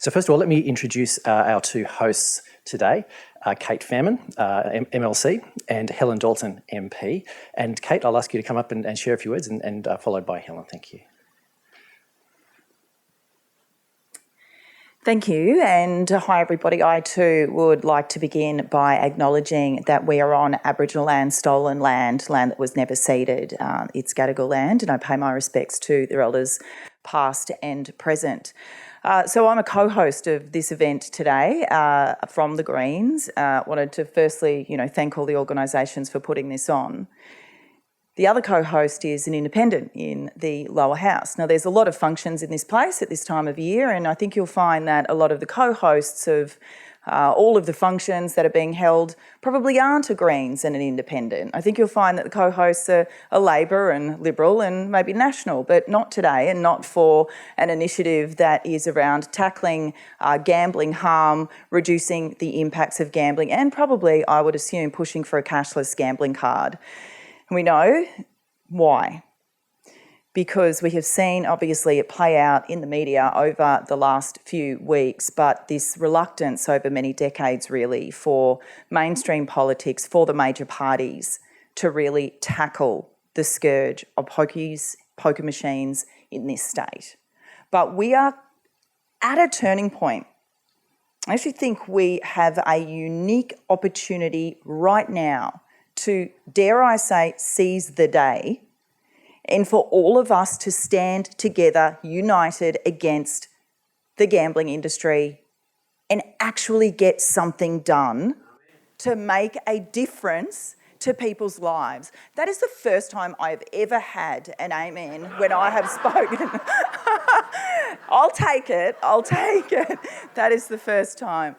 So first of all, let me introduce our two hosts today, Kate Fairman, MLC, and Helen Dalton, MP. And Kate, I'll ask you to come up and share a few words, and followed by Helen. Thank you. Thank you, and hi everybody. I too would like to begin by acknowledging that we are on Aboriginal land, stolen land that was never ceded. It's Gadigal land, and I pay my respects to their elders past and present. So I'm a co-host of this event today from the Greens. Wanted to firstly, thank all the organisations for putting this on. The other co-host is an independent in the lower house. Now, there's a lot of functions in this place at this time of year, and I think you'll find that a lot of the co-hosts of all of the functions that are being held probably aren't a Greens and an independent. I think you'll find that the co-hosts are Labor and Liberal and maybe National, but not today, and not for an initiative that is around tackling gambling harm, reducing the impacts of gambling, and probably, I would assume, pushing for a cashless gambling card. And we know why. Because we have seen, obviously, it play out in the media over the last few weeks, but this reluctance over many decades, really, for mainstream politics, for the major parties to really tackle the scourge of pokies, poker machines in this state. But we are at a turning point. I actually think we have a unique opportunity right now to, dare I say, seize the day, and for all of us to stand together, united against the gambling industry and actually get something done to make a difference to people's lives. That is the first time I've ever had an amen when I have spoken. I'll take it. That is the first time.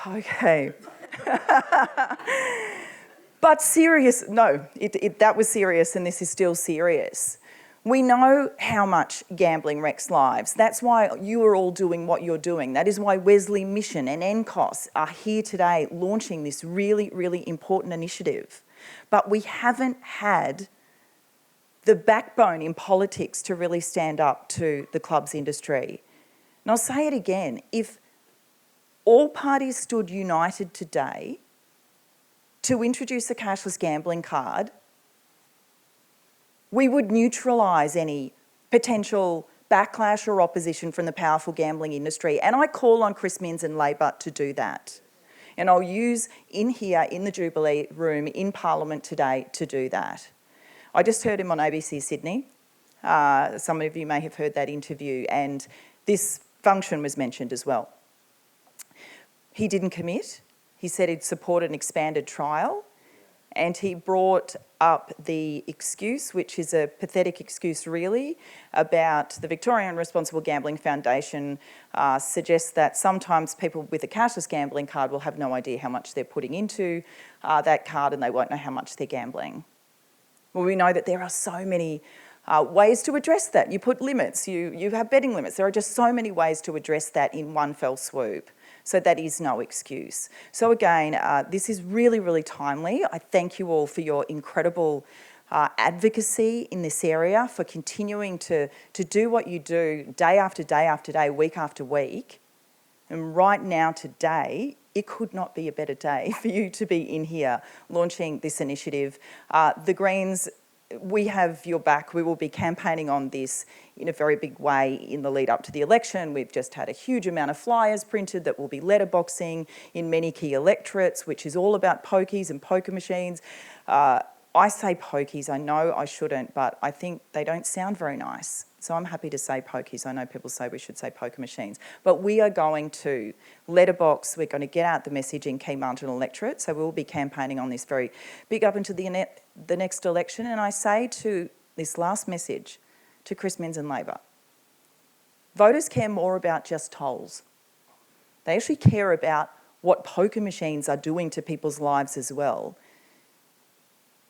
Okay. But serious, no, that was serious, and this is still serious. We know how much gambling wrecks lives. That's why you are all doing what you're doing. That is why Wesley Mission and NCOS are here today launching this really, really important initiative. But we haven't had the backbone in politics to really stand up to the clubs industry. And I'll say it again, if all parties stood united today to introduce a cashless gambling card, we would neutralise any potential backlash or opposition from the powerful gambling industry. And I call on Chris Minns and Labor to do that. And I'll use in here, in the Jubilee room, in Parliament today to do that. I just heard him on ABC Sydney. Some of you may have heard that interview, and this function was mentioned as well. He didn't commit. He said he'd support an expanded trial, and he brought up the excuse, which is a pathetic excuse really, about the Victorian Responsible Gambling Foundation suggests that sometimes people with a cashless gambling card will have no idea how much they're putting into that card, and they won't know how much they're gambling. Well, we know that there are so many ways to address that. You put limits, you have betting limits. There are just so many ways to address that in one fell swoop. So that is no excuse. So again, this is really, really timely. I thank you all for your incredible advocacy in this area, for continuing to do what you do day after day after day, week after week. And right now, today, it could not be a better day for you to be in here launching this initiative. The Greens, we have your back. We will be campaigning on this in a very big way in the lead up to the election. We've just had a huge amount of flyers printed that will be letterboxing in many key electorates, which is all about pokies and poker machines. I say pokies, I know I shouldn't, but I think they don't sound very nice. So I'm happy to say pokies. I know people say we should say poker machines. But we are going to letterbox, we're going to get out the message in key marginal electorates. So we'll be campaigning on this very big up into the next election. And I say to this last message to Chris Minns and Labor, voters care more about just tolls. They actually care about what poker machines are doing to people's lives as well.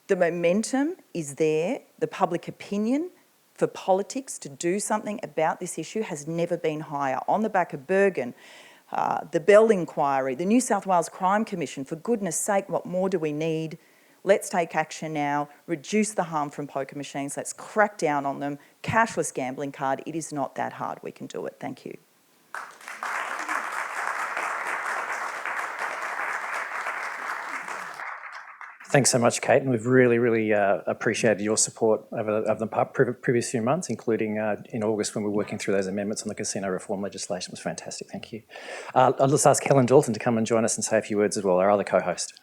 The momentum is there. The public opinion for politics to do something about this issue has never been higher. On the back of Bergen, the Bell Inquiry, the New South Wales Crime Commission, for goodness sake, what more do we need? Let's take action now, reduce the harm from poker machines, let's crack down on them. Cashless gambling card, it is not that hard, we can do it. Thank you. Thanks so much, Kate, and we've really appreciated your support over the previous few months, including in August when we were working through those amendments on the casino reform legislation. It was fantastic, thank you. I'll just ask Helen Dalton to come and join us and say a few words as well, our other co-host.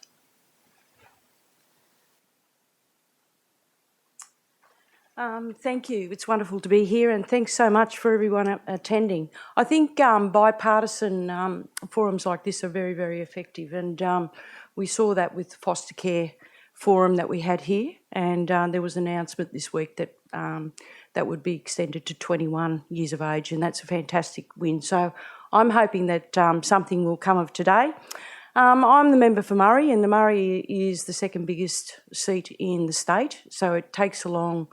Thank you. It's wonderful to be here, and thanks so much for everyone attending. I think bipartisan forums like this are very effective, and we saw that with the foster care forum that we had here, and there was an announcement this week that that would be extended to 21 years of age, and that's a fantastic win. So I'm hoping that something will come of today. I'm the member for Murray, and the Murray is the second biggest seat in the state, so it takes along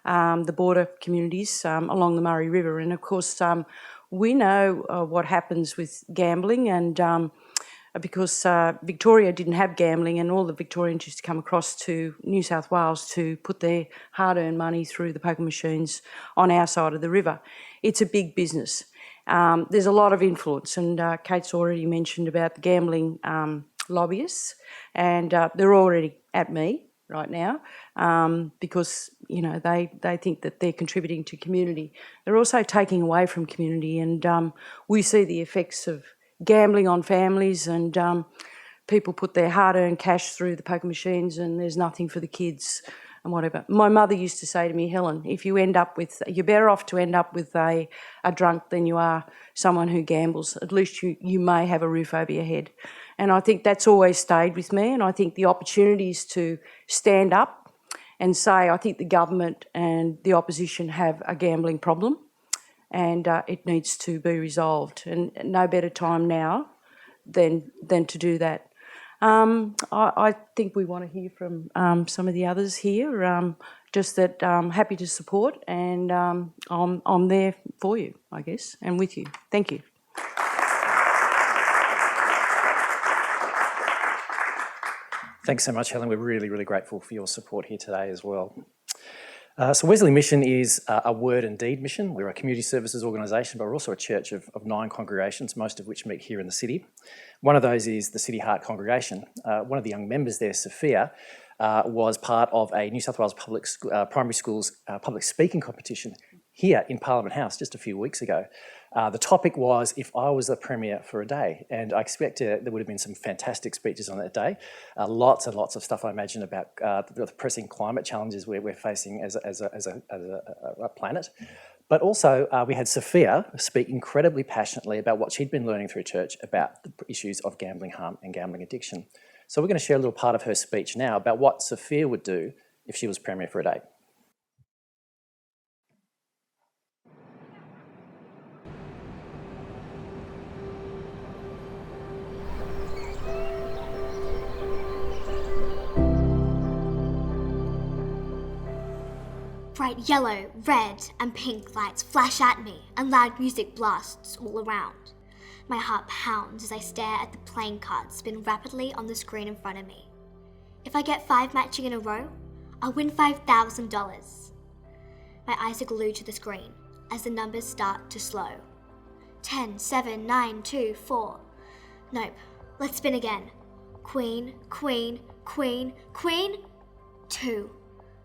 the border communities along the Murray River. And of course, we know what happens with gambling, and because Victoria didn't have gambling, and all the Victorians used to come across to New South Wales to put their hard-earned money through the poker machines on our side of the river. It's a big business. There's a lot of influence, and Kate's already mentioned about the gambling lobbyists, and they're already at me right now because, you know, they think that they're contributing to community. They're also taking away from community, and we see the effects of gambling on families, and people put their hard-earned cash through the poker machines and there's nothing for the kids and whatever. My mother used to say to me, Helen, if you end up with, you're better off to end up with a drunk than you are someone who gambles. At least you may have a roof over your head. And I think that's always stayed with me, and I think the opportunities to stand up and say, I think the government and the opposition have a gambling problem and it needs to be resolved. And no better time now than to do that. I think we want to hear from some of the others here, just that I'm happy to support, and I'm there for you, I guess, and with you. Thank you. Thanks so much, Helen. We're really grateful for your support here today as well. So Wesley Mission is a word and deed mission. We're a community services organisation, but we're also a church of 9 congregations, most of which meet here in the city. One of those is the City Heart congregation. One of the young members there, Sophia, was part of a New South Wales primary schools public speaking competition here in Parliament House just a few weeks ago. The topic was, if I was the Premier for a day, and I expect there would have been some fantastic speeches on that day. Lots and lots of stuff, I imagine, about the pressing climate challenges we're facing as a planet. But also, we had Sophia speak incredibly passionately about what she'd been learning through church about the issues of gambling harm and gambling addiction. So we're going to share a little part of her speech now about what Sophia would do if she was Premier for a day. Bright yellow, red, and pink lights flash at me, and loud music blasts all around. My heart pounds as I stare at the playing cards spin rapidly on the screen in front of me. If I get 5 matching in a row, I'll win $5,000. My eyes are glued to the screen as the numbers start to slow. 10, 7, 9, 2, 4. Nope, let's spin again. Queen, queen, queen, queen. 2.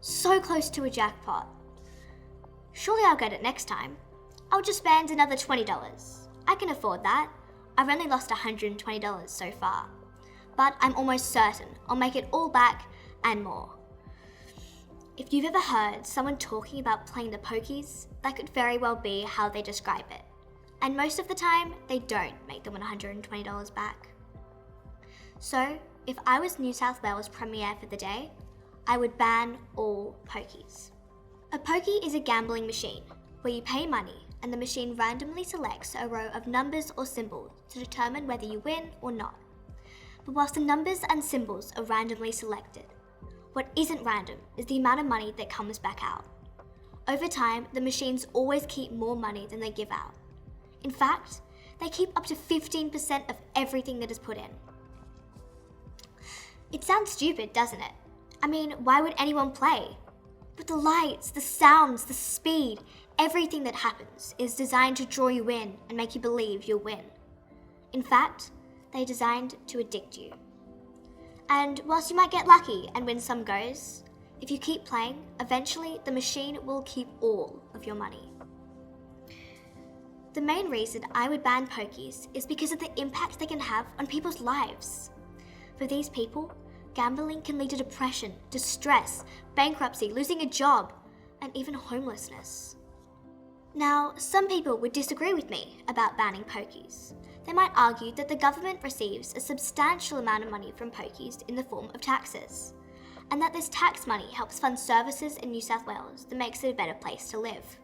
So close to a jackpot. Surely I'll get it next time. I'll just spend another $20. I can afford that. I've only lost $120 so far. But I'm almost certain I'll make it all back and more. If you've ever heard someone talking about playing the Pokies, that could very well be how they describe it. And most of the time, they don't make them $120 back. So, if I was New South Wales Premier for the day, I would ban all pokies. A pokey is a gambling machine where you pay money and the machine randomly selects a row of numbers or symbols to determine whether you win or not. But whilst the numbers and symbols are randomly selected, what isn't random is the amount of money that comes back out. Over time, the machines always keep more money than they give out. In fact, they keep up to 15% of everything that is put in. It sounds stupid, doesn't it? I mean, why would anyone play? But the lights, the sounds, the speed, everything that happens is designed to draw you in and make you believe you'll win. In fact, they're designed to addict you. And whilst you might get lucky and win some goes, if you keep playing, eventually the machine will keep all of your money. The main reason I would ban pokies is because of the impact they can have on people's lives. For these people, gambling can lead to depression, distress, bankruptcy, losing a job, and even homelessness. Now, some people would disagree with me about banning pokies. They might argue that the government receives a substantial amount of money from pokies in the form of taxes, and that this tax money helps fund services in New South Wales that makes it a better place to live.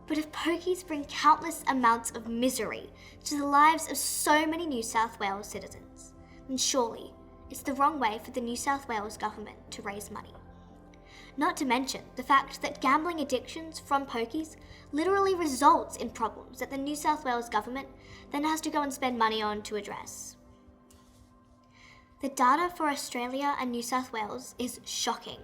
But if pokies bring countless amounts of misery to the lives of so many New South Wales citizens, then surely it's the wrong way for the New South Wales government to raise money. Not to mention the fact that gambling addictions from pokies literally results in problems that the New South Wales government then has to go and spend money on to address. The data for Australia and New South Wales is shocking.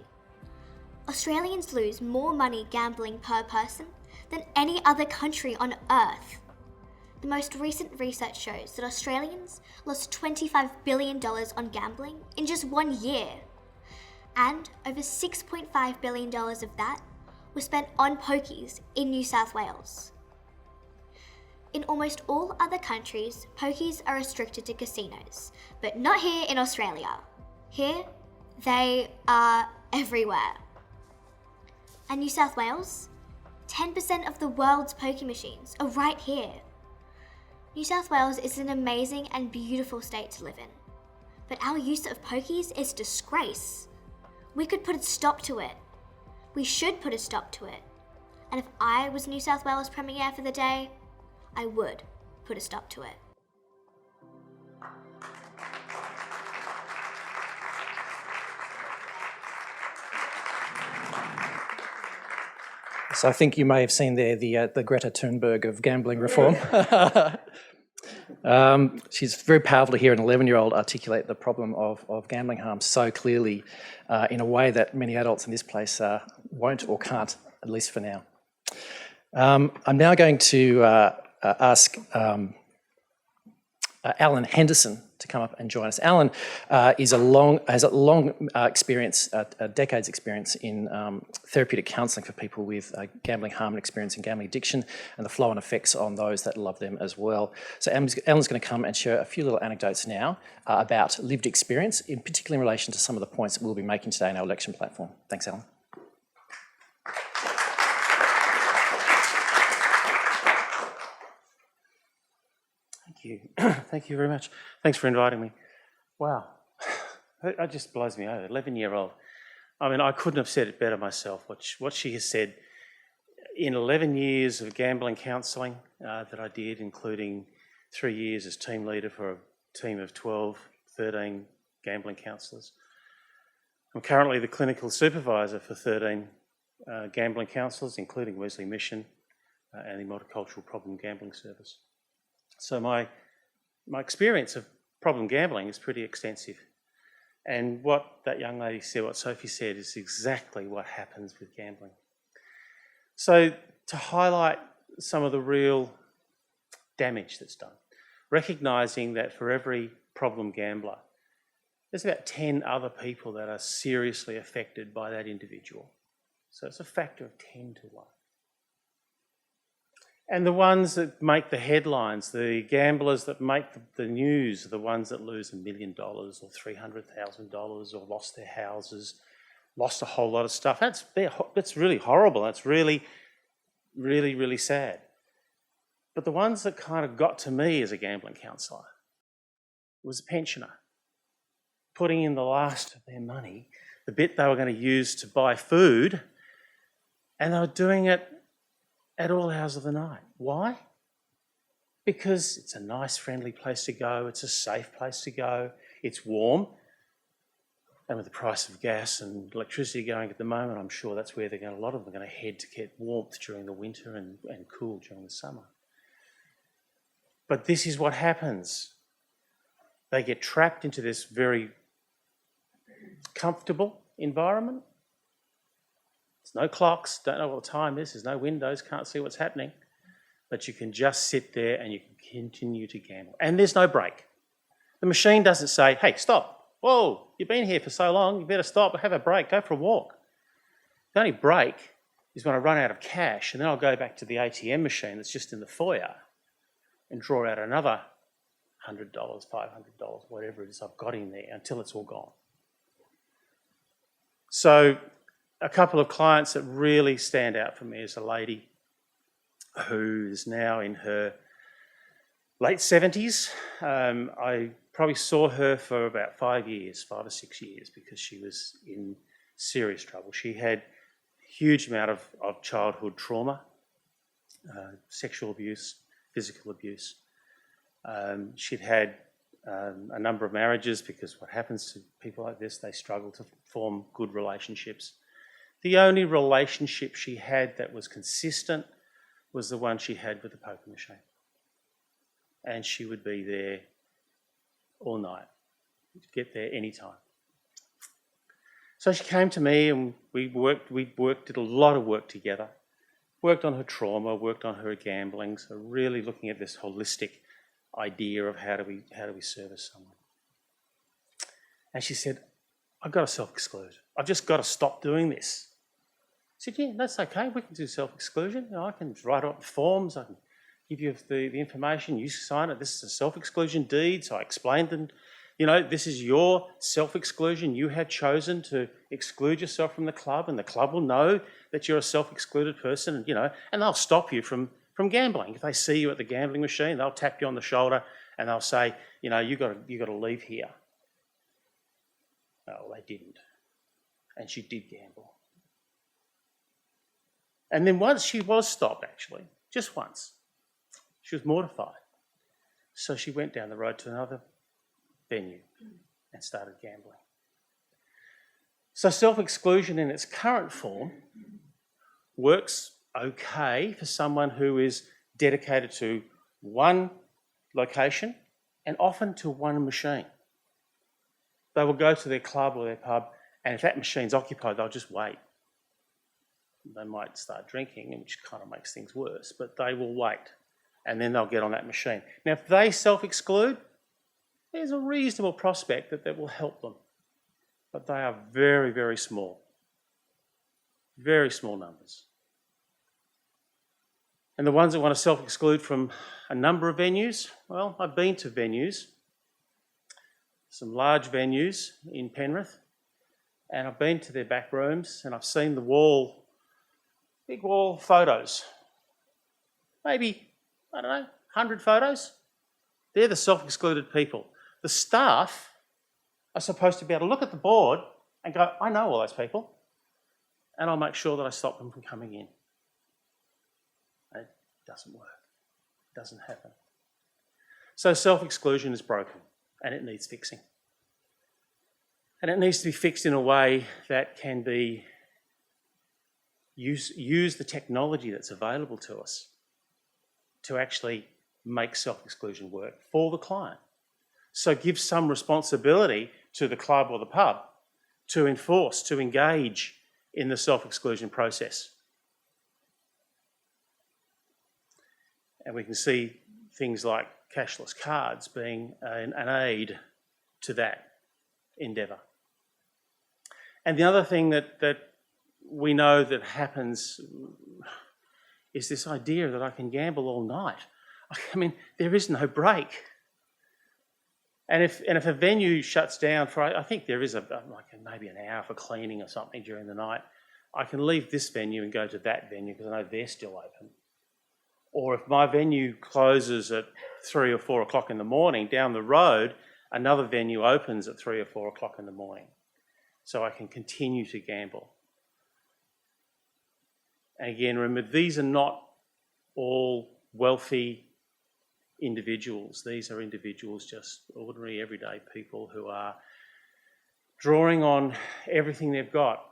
Australians lose more money gambling per person than any other country on earth. The most recent research shows that Australians lost $25 billion on gambling in just 1 year. And over $6.5 billion of that was spent on pokies in New South Wales. In almost all other countries, pokies are restricted to casinos, but not here in Australia. Here, they are everywhere. And New South Wales? 10% of the world's pokie machines are right here. New South Wales is an amazing and beautiful state to live in, but our use of pokies is disgrace. We could put a stop to it. We should put a stop to it. And if I was New South Wales Premier for the day, I would put a stop to it. So I think you may have seen there the Greta Thunberg of gambling reform. She's very powerful to hear an 11-year-old articulate the problem of gambling harm so clearly in a way that many adults in this place won't or can't, at least for now. I'm now going to ask Alan Henderson to come up and join us. Alan has a long experience, decades experience in therapeutic counselling for people with gambling harm and experience in gambling addiction and the flow-on effects on those that love them as well. So Alan's going to come and share a few little anecdotes now about lived experience, in particular in relation to some of the points that we'll be making today in our election platform. Thanks, Alan. Thank you. Thank you very much. Thanks for inviting me. Wow, that just blows me over. 11-year-old. I mean, I couldn't have said it better myself, what she has said. In 11 years of gambling counselling that I did, including 3 years as team leader for a team of 13 gambling counsellors. I'm currently the clinical supervisor for 13 gambling counsellors, including Wesley Mission and the Multicultural Problem Gambling Service. So my experience of problem gambling is pretty extensive. And what that young lady said, what Sophie said, is exactly what happens with gambling. So to highlight some of the real damage that's done, recognising that for every problem gambler, there's about 10 other people that are seriously affected by that individual. So it's a factor of 10 to 1. And the ones that make the headlines, the gamblers that make the news, are the ones that lose $1 million or $300,000 or lost their houses, lost a whole lot of stuff. That's really horrible. That's really, really, really sad. But the ones that kind of got to me as a gambling counsellor was a pensioner, putting in the last of their money, the bit they were going to use to buy food, and they were doing it at all hours of the night. Why? Because it's a nice, friendly place to go. It's a safe place to go. It's warm. And with the price of gas and electricity going at the moment, I'm sure that's where a lot of them are going to head to get warmth during the winter and cool during the summer. But this is what happens. They get trapped into this very comfortable environment. There's no clocks, don't know what time it is, there's no windows, can't see what's happening. But you can just sit there and you can continue to gamble. And there's no break. The machine doesn't say, hey, stop, Whoa, you've been here for so long, you better stop, have a break, go for a walk. The only break is when I run out of cash, and then I'll go back to the ATM machine that's just in the foyer and draw out another $100, $500, whatever it is I've got in there until it's all gone. So a couple of clients that really stand out for me is a lady who is now in her late 70s. I probably saw her for about 5 or 6 years because she was in serious trouble. She had a huge amount of childhood trauma, sexual abuse, physical abuse. She'd had a number of marriages because what happens to people like this, they struggle to form good relationships. The only relationship she had that was consistent was the one she had with the poker machine. And she would be there all night, get there anytime. So she came to me and we did a lot of work together, worked on her trauma, worked on her gambling, so really looking at this holistic idea of how do we service someone. And she said, I've got to self-exclude. I've just got to stop doing this. I said, yeah, that's okay. We can do self-exclusion. You know, I can write up the forms. I can give you the information. You sign it. This is a self-exclusion deed. So I explained them, you know, this is your self-exclusion. You have chosen to exclude yourself from the club, and the club will know that you're a self-excluded person, and, you know, and they'll stop you from gambling. If they see you at the gambling machine, they'll tap you on the shoulder and they'll say, you know, you got to leave here. Oh, they didn't. And she did gamble. And then once she was stopped, actually, just once, she was mortified. So she went down the road to another venue and started gambling. So self-exclusion in its current form works okay for someone who is dedicated to one location and often to one machine. They will go to their club or their pub, and if that machine's occupied, they'll just wait. They might start drinking, which kind of makes things worse, but they will wait, and then they'll get on that machine. Now, if they self-exclude, there's a reasonable prospect that that will help them, but they are very, very small numbers. And the ones that want to self-exclude from a number of venues, well, I've been to venues, some large venues in Penrith, and I've been to their back rooms and I've seen the big wall photos. Maybe, I don't know, 100 photos. They're the self-excluded people. The staff are supposed to be able to look at the board and go, I know all those people, and I'll make sure that I stop them from coming in. It doesn't work. It doesn't happen. So self-exclusion is broken and it needs fixing. And it needs to be fixed in a way that can be use the technology that's available to us to actually make self-exclusion work for the client. So give some responsibility to the club or the pub to enforce, to engage in the self-exclusion process. And we can see things like cashless cards being an aid to that endeavour. And the other thing that we know that happens is this idea that I can gamble all night. I mean, there is no break. And if a venue shuts down for, I think there is maybe an hour for cleaning or something during the night, I can leave this venue and go to that venue because I know they're still open. Or if my venue closes at 3 or 4 o'clock in the morning, down the road, another venue opens at 3 or 4 o'clock in the morning. So I can continue to gamble. And again, remember, these are not all wealthy individuals. These are individuals, just ordinary, everyday people who are drawing on everything they've got.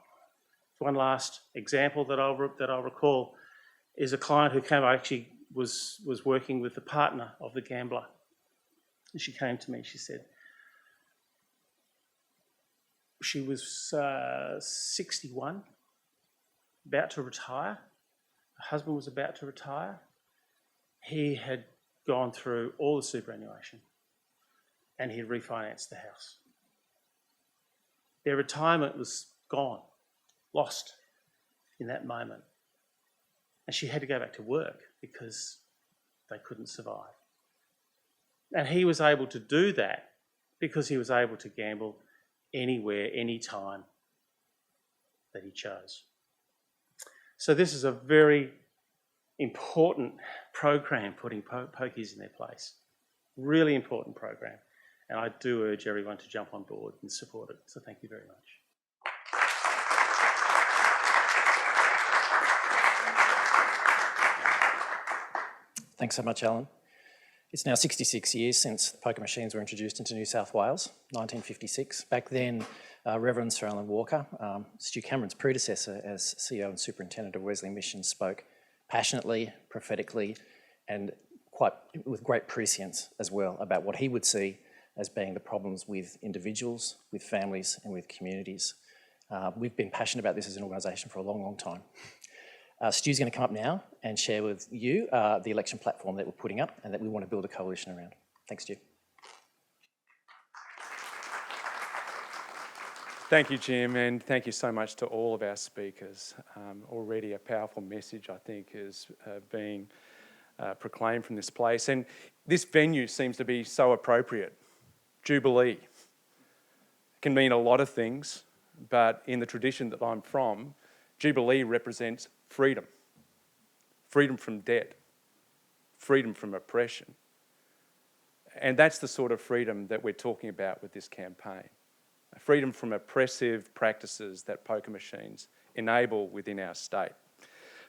One last example that I'll recall is a client who came. I actually was working with the partner of the gambler. And she came to me. She said she was 61, about to retire. Her husband was about to retire. He had gone through all the superannuation and he had refinanced the house. Their retirement was gone, lost in that moment. And she had to go back to work because they couldn't survive. And he was able to do that because he was able to gamble anywhere, anytime that he chose. So this is a very important program, putting Pokies in their place. Really important program. And I do urge everyone to jump on board and support it. So thank you very much. Thanks so much, Alan. It's now 66 years since poker machines were introduced into New South Wales, 1956. Back then, Reverend Sir Alan Walker, Stu Cameron's predecessor as CEO and Superintendent of Wesley Mission, spoke passionately, prophetically, and with great prescience as well about what he would see as being the problems with individuals, with families, and with communities. We've been passionate about this as an organisation for a long, long time. Stu's going to come up now and share with you the election platform that we're putting up and that we want to build a coalition around. Thanks, Stu. Thank you, Jim, and thank you so much to all of our speakers. Already a powerful message, I think, is being proclaimed from this place. And this venue seems to be so appropriate. Jubilee. It can mean a lot of things, but in the tradition that I'm from, Jubilee represents freedom. Freedom from debt. Freedom from oppression. And that's the sort of freedom that we're talking about with this campaign. Freedom from oppressive practices that poker machines enable within our state.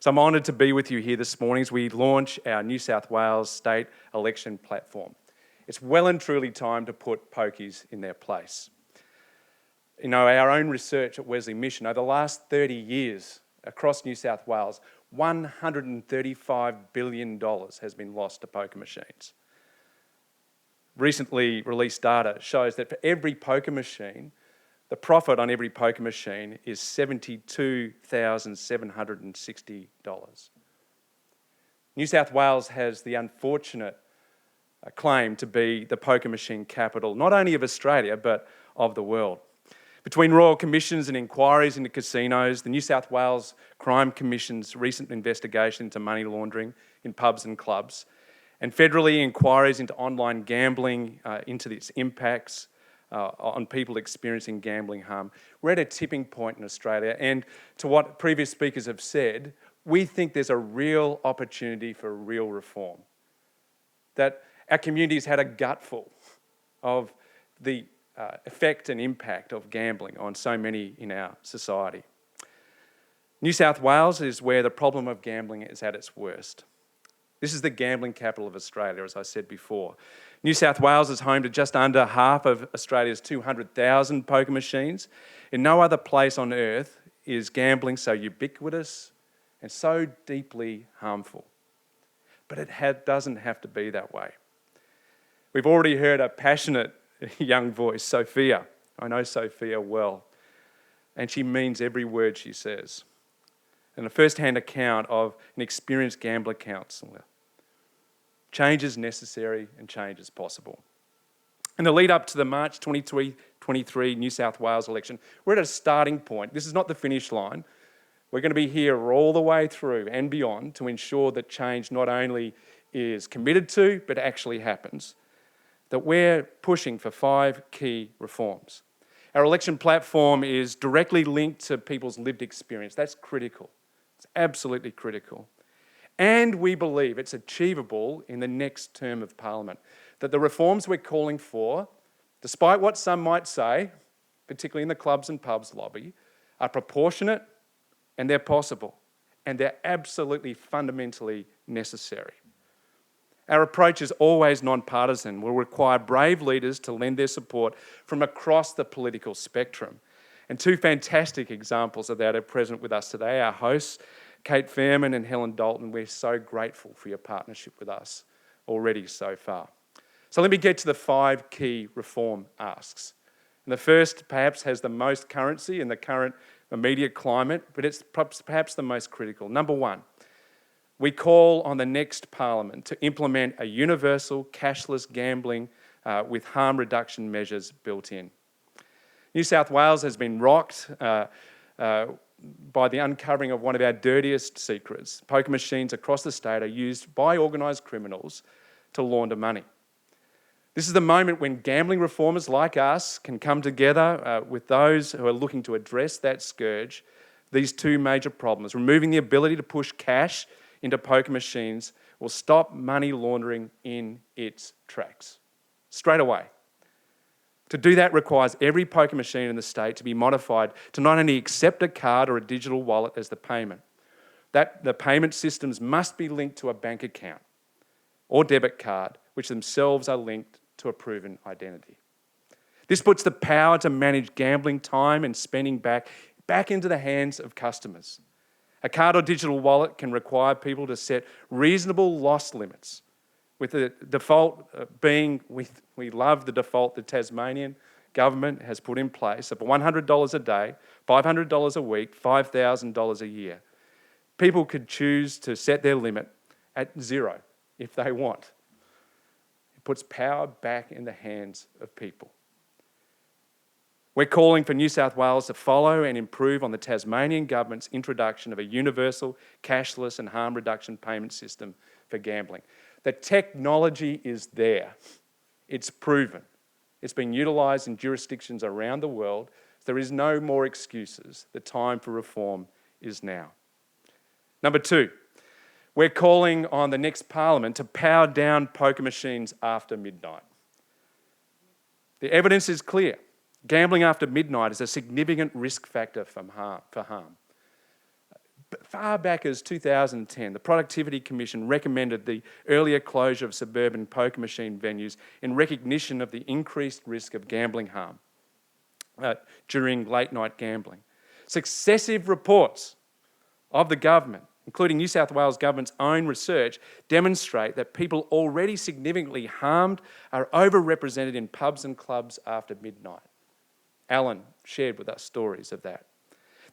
So I'm honoured to be with you here this morning as we launch our New South Wales state election platform. It's well and truly time to put pokies in their place. You know, our own research at Wesley Mission, over the last 30 years across New South Wales, $135 billion has been lost to poker machines. Recently released data shows that for every poker machine, the profit on every poker machine is $72,760. New South Wales has the unfortunate claim to be the poker machine capital, not only of Australia, but of the world. Between royal commissions and inquiries into casinos, the New South Wales Crime Commission's recent investigation into money laundering in pubs and clubs, and federally inquiries into online gambling, into its impacts on people experiencing gambling harm. We're at a tipping point in Australia, and to what previous speakers have said, we think there's a real opportunity for real reform. That our communities had a gutful of the effect and impact of gambling on so many in our society. New South Wales is where the problem of gambling is at its worst. This is the gambling capital of Australia, as I said before. New South Wales is home to just under half of Australia's 200,000 poker machines. In no other place on earth is gambling so ubiquitous and so deeply harmful. But it doesn't have to be that way. We've already heard a passionate young voice, Sophia. I know Sophia well, and she means every word she says. And a first-hand account of an experienced gambler counsellor. Change is necessary and change is possible. In the lead up to the March 2023 New South Wales election, we're at a starting point. This is not the finish line. We're going to be here all the way through and beyond to ensure that change not only is committed to, but actually happens. That we're pushing for 5 key reforms. Our election platform is directly linked to people's lived experience. That's critical. It's absolutely critical. And we believe it's achievable in the next term of Parliament. That the reforms we're calling for, despite what some might say, particularly in the clubs and pubs lobby, are proportionate and they're possible. And they're absolutely fundamentally necessary. Our approach is always non-partisan. We'll require brave leaders to lend their support from across the political spectrum. And 2 fantastic examples of that are present with us today. Our hosts, Kate Fairman and Helen Dalton, we're so grateful for your partnership with us already so far. So let me get to the 5 key reform asks. And the first perhaps has the most currency in the current immediate climate, but it's perhaps the most critical. Number 1, we call on the next Parliament to implement a universal cashless gambling with harm reduction measures built in. New South Wales has been rocked by the uncovering of one of our dirtiest secrets. Poker machines across the state are used by organised criminals to launder money. This is the moment when gambling reformers like us can come together with those who are looking to address that scourge, these two major problems. Removing the ability to push cash into poker machines will stop money laundering in its tracks, straight away. To do that requires every poker machine in the state to be modified to not only accept a card or a digital wallet as the payment, that the payment systems must be linked to a bank account or debit card, which themselves are linked to a proven identity. This puts the power to manage gambling time and spending back into the hands of customers. A card or digital wallet can require people to set reasonable loss limits, with the default being, we love the default the Tasmanian government has put in place of $100 a day, $500 a week, $5,000 a year. People could choose to set their limit at 0 if they want. It puts power back in the hands of people. We're calling for New South Wales to follow and improve on the Tasmanian government's introduction of a universal, cashless and harm reduction payment system for gambling. The technology is there. It's proven. It's been utilised in jurisdictions around the world. There is no more excuses. The time for reform is now. Number 2, we're calling on the next Parliament to power down poker machines after midnight. The evidence is clear. Gambling after midnight is a significant risk factor for harm. But far back as 2010, the Productivity Commission recommended the earlier closure of suburban poker machine venues in recognition of the increased risk of gambling harm during late night gambling. Successive reports of the government, including New South Wales government's own research, demonstrate that people already significantly harmed are overrepresented in pubs and clubs after midnight. Alan shared with us stories of that.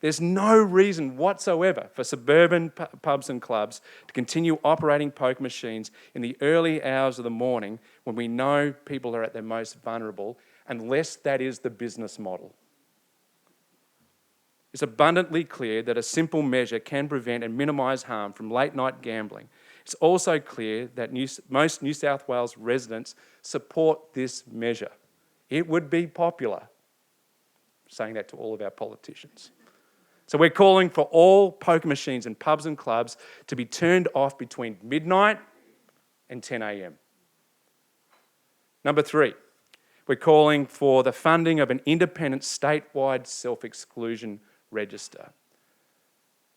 There's no reason whatsoever for suburban pubs and clubs to continue operating poker machines in the early hours of the morning when we know people are at their most vulnerable, unless that is the business model. It's abundantly clear that a simple measure can prevent and minimise harm from late night gambling. It's also clear that most New South Wales residents support this measure. It would be popular. Saying that to all of our politicians. So we're calling for all poker machines in pubs and clubs to be turned off between midnight and 10 a.m. Number 3, we're calling for the funding of an independent statewide self-exclusion register.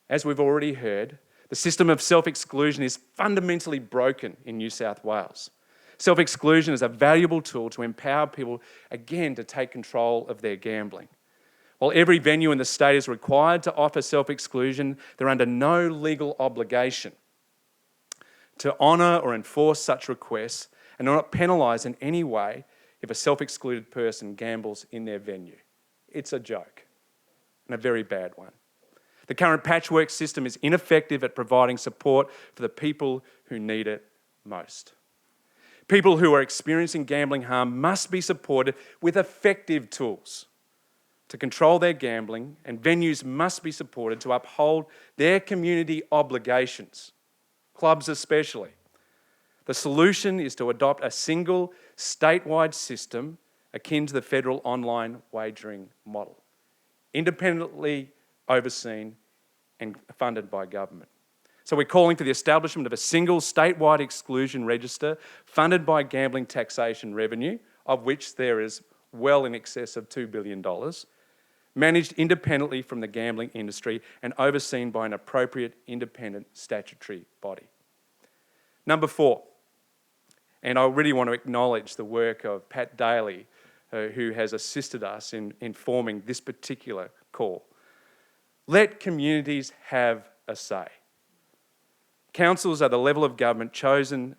As we've already heard, the system of self-exclusion is fundamentally broken in New South Wales. Self-exclusion is a valuable tool to empower people, again, to take control of their gambling. While every venue in the state is required to offer self-exclusion, they're under no legal obligation to honour or enforce such requests and are not penalised in any way if a self-excluded person gambles in their venue. It's a joke, and a very bad one. The current patchwork system is ineffective at providing support for the people who need it most. People who are experiencing gambling harm must be supported with effective tools to control their gambling, and venues must be supported to uphold their community obligations, clubs especially. The solution is to adopt a single statewide system akin to the federal online wagering model, independently overseen and funded by government. So we're calling for the establishment of a single statewide exclusion register funded by gambling taxation revenue, of which there is well in excess of $2 billion, managed independently from the gambling industry and overseen by an appropriate independent statutory body. Number 4, and I really want to acknowledge the work of Pat Daly, who has assisted us in forming this particular call. Let communities have a say. Councils are the level of government chosen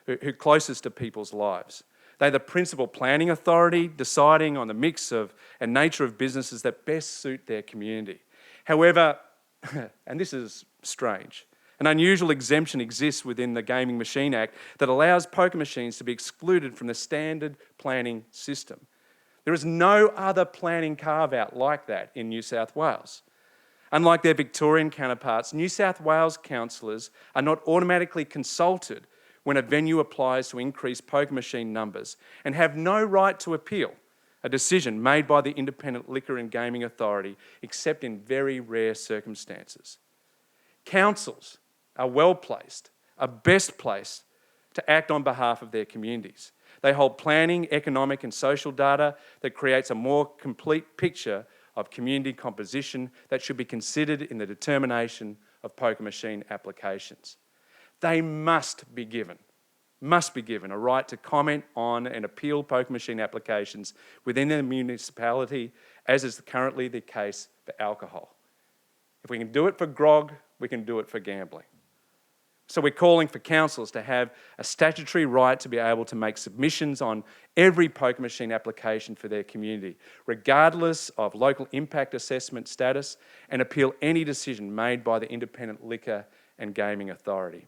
who closest to people's lives. They're the principal planning authority, deciding on the mix of and nature of businesses that best suit their community. However, and this is strange, an unusual exemption exists within the Gaming Machine Act that allows poker machines to be excluded from the standard planning system. There is no other planning carve-out like that in New South Wales. Unlike their Victorian counterparts, New South Wales councillors are not automatically consulted when a venue applies to increase poker machine numbers and have no right to appeal a decision made by the Independent Liquor and Gaming Authority, except in very rare circumstances. Councils are well placed, are best placed to act on behalf of their communities. They hold planning, economic and social data that creates a more complete picture of community composition that should be considered in the determination of poker machine applications. They must be given a right to comment on and appeal poker machine applications within their municipality, as is currently the case for alcohol. If we can do it for grog, we can do it for gambling. So we're calling for councils to have a statutory right to be able to make submissions on every poker machine application for their community, regardless of local impact assessment status, and appeal any decision made by the Independent Liquor and Gaming Authority.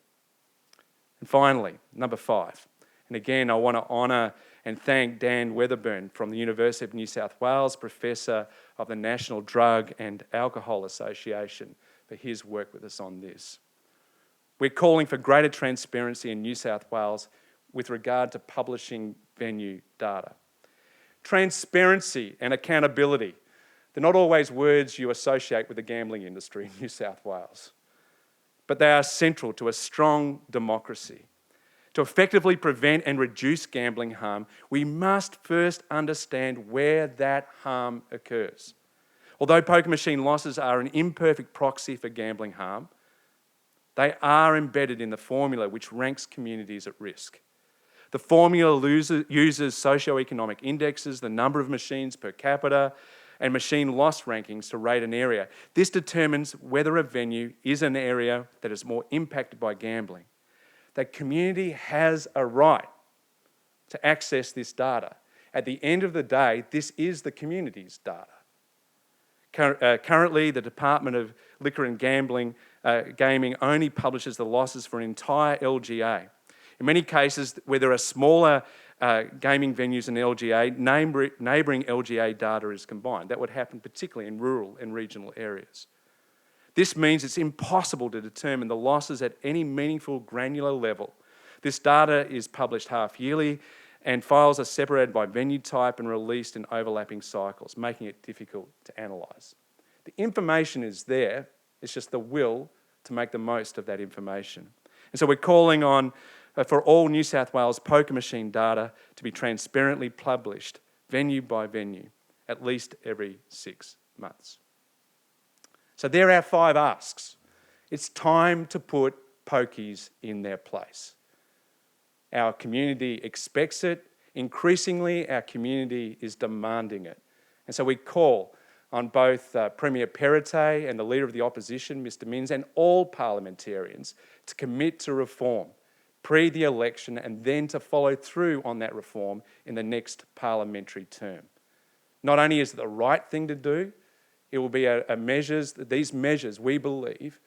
And finally, number 5. And again, I want to honour and thank Dan Weatherburn from the University of New South Wales, Professor of the National Drug and Alcohol Association, for his work with us on this. We're calling for greater transparency in New South Wales with regard to publishing venue data. Transparency and accountability, they're not always words you associate with the gambling industry in New South Wales, but they are central to a strong democracy. To effectively prevent and reduce gambling harm, we must first understand where that harm occurs. Although poker machine losses are an imperfect proxy for gambling harm, they are embedded in the formula which ranks communities at risk. The formula uses socioeconomic indexes, the number of machines per capita, and machine loss rankings to rate an area. This determines whether a venue is an area that is more impacted by gambling. The community has a right to access this data. At the end of the day, this is the community's data. Currently, the Department of Liquor and Gaming only publishes the losses for an entire LGA. In many cases, where there are smaller gaming venues in LGA, neighbouring LGA data is combined. That would happen particularly in rural and regional areas. This means it's impossible to determine the losses at any meaningful granular level. This data is published half yearly, and files are separated by venue type and released in overlapping cycles, making it difficult to analyse. The information is there, it's just the will to make the most of that information. And so we're calling on for all New South Wales poker machine data to be transparently published, venue by venue, at least every 6 months. So there are our 5 asks. It's time to put pokies in their place. Our community expects it. Increasingly, our community is demanding it. And so we call on both Premier Perrottet and the Leader of the Opposition, Mr Minns, and all parliamentarians to commit to reform pre the election and then to follow through on that reform in the next parliamentary term. Not only is it the right thing to do, it will be these measures, we believe,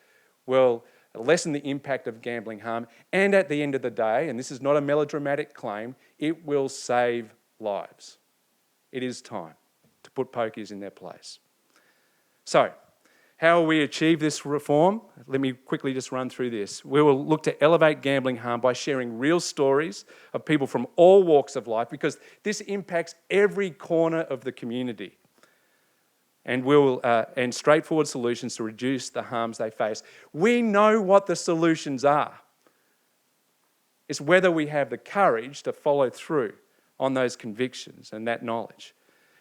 will lessen the impact of gambling harm, and at the end of the day, and this is not a melodramatic claim, it will save lives. It is time to put pokies in their place. So, how will we achieve this reform? Let me quickly just run through this. We will look to elevate gambling harm by sharing real stories of people from all walks of life, because this impacts every corner of the community. And straightforward solutions to reduce the harms they face. We know what the solutions are. It's whether we have the courage to follow through on those convictions and that knowledge.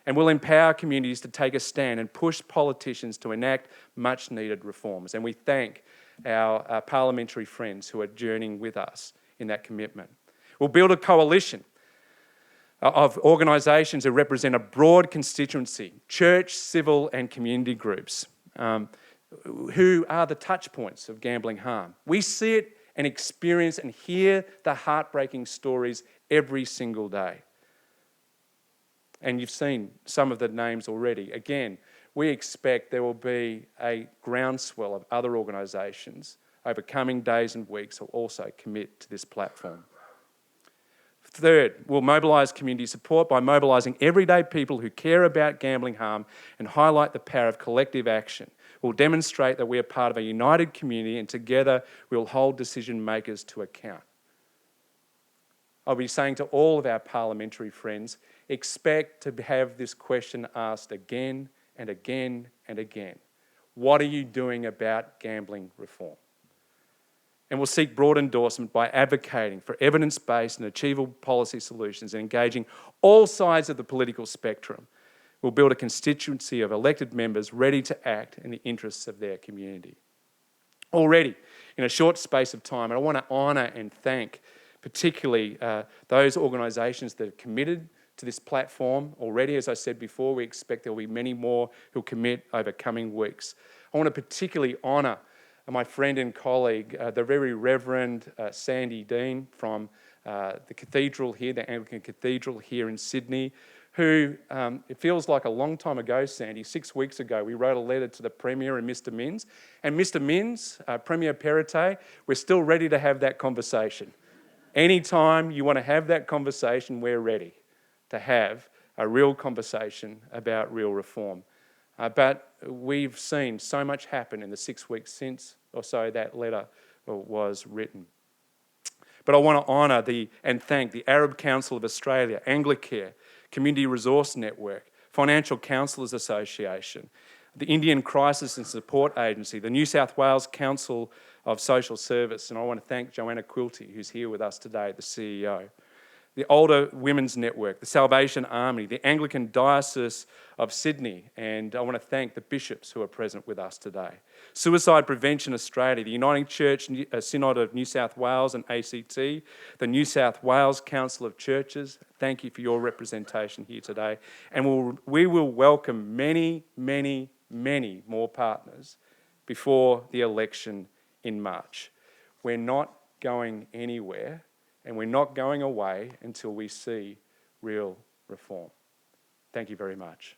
And we'll empower communities to take a stand and push politicians to enact much needed reforms. And we thank our parliamentary friends who are journeying with us in that commitment. We'll build a coalition of organisations who represent a broad constituency, church, civil and community groups, who are the touch points of gambling harm. We see it and experience and hear the heartbreaking stories every single day. And you've seen some of the names already. Again, we expect there will be a groundswell of other organisations over coming days and weeks who will also commit to this platform. Third, we'll mobilise community support by mobilising everyday people who care about gambling harm and highlight the power of collective action. We'll demonstrate that we are part of a united community and together we'll hold decision makers to account. I'll be saying to all of our parliamentary friends, expect to have this question asked again and again and again. What are you doing about gambling reform? And we'll seek broad endorsement by advocating for evidence-based and achievable policy solutions and engaging all sides of the political spectrum. We'll build a constituency of elected members ready to act in the interests of their community. Already, in a short space of time, I want to honour and thank particularly those organisations that have committed to this platform already. As I said before, we expect there will be many more who'll commit over coming weeks. I want to particularly honour my friend and colleague, the very Reverend Sandy Dean from the cathedral here, the Anglican Cathedral here in Sydney, who, it feels like a long time ago, Sandy, 6 weeks ago, we wrote a letter to the Premier and Mr Minns. And Mr Minns, Premier Perrottet, we're still ready to have that conversation. Anytime you want to have that conversation, we're ready to have a real conversation about real reform. But we've seen so much happen in the 6 weeks since or so that letter was written. But I want to honour and thank the Arab Council of Australia, Anglicare, Community Resource Network, Financial Counsellors Association, the Indian Crisis and Support Agency, the New South Wales Council of Social Service, and I want to thank Joanna Quilty, who's here with us today, the CEO, the Older Women's Network, the Salvation Army, the Anglican Diocese of Sydney, and I want to thank the bishops who are present with us today. Suicide Prevention Australia, the Uniting Church Synod of New South Wales and ACT, the New South Wales Council of Churches, thank you for your representation here today. And we will welcome many, many, many more partners before the election in March. We're not going anywhere. And we're not going away until we see real reform. Thank you very much.